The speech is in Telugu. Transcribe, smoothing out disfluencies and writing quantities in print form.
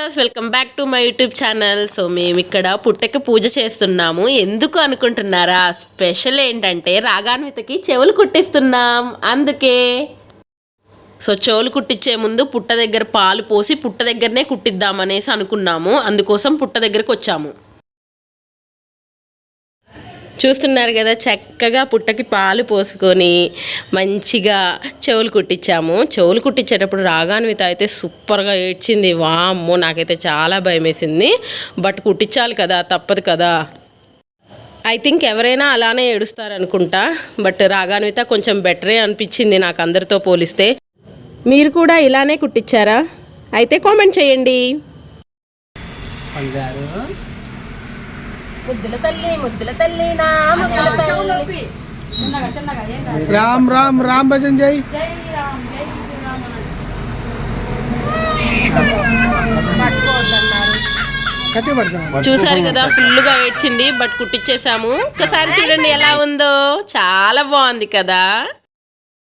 Viewers, welcome back to my YouTube channel. So మేము ఇక్కడ పుట్టకి పూజ చేస్తున్నాము. ఎందుకు అనుకుంటున్నారా? స్పెషల్ ఏంటంటే రాగాన్వితకి చెవులు కుట్టిస్తున్నాం. అందుకే సో చెవులు కుట్టించే ముందు పుట్ట దగ్గర పాలు పోసి పుట్ట దగ్గరనే కుట్టిద్దామనేసి అనుకున్నాము. అందుకోసం పుట్ట దగ్గరకు వచ్చాము. చూస్తున్నారు కదా, చక్కగా పుట్టకి పాలు పోసుకొని మంచిగా చెవులు కుట్టించాము. చెవులు కుట్టించేటప్పుడు రాగాన్విత అయితే సూపర్గా ఏడ్చింది. వామ్మో, నాకైతే చాలా భయం వేసింది. బట్ కుట్టించాలి కదా, తప్పదు కదా. ఐ థింక్ ఎవరైనా అలానే ఏడుస్తారనుకుంటా. బట్ రాగాన్విత కొంచెం బెటరే అనిపించింది నాకు అందరితో పోలిస్తే. మీరు కూడా ఇలానే కుట్టించారా? అయితే కామెంట్ చేయండి. ముద్దుల తల్లి ముద్దుల తల్లి నా ముద్దుల తల్లి. రామ్ రామ్ రామ్ భజన్ జై. చూసారు కదా, ఫుల్గా ఏడ్చింది. బట్ కుట్టించేసాము. ఒక్కసారి చూడండి ఎలా ఉందో, చాలా బాగుంది కదా.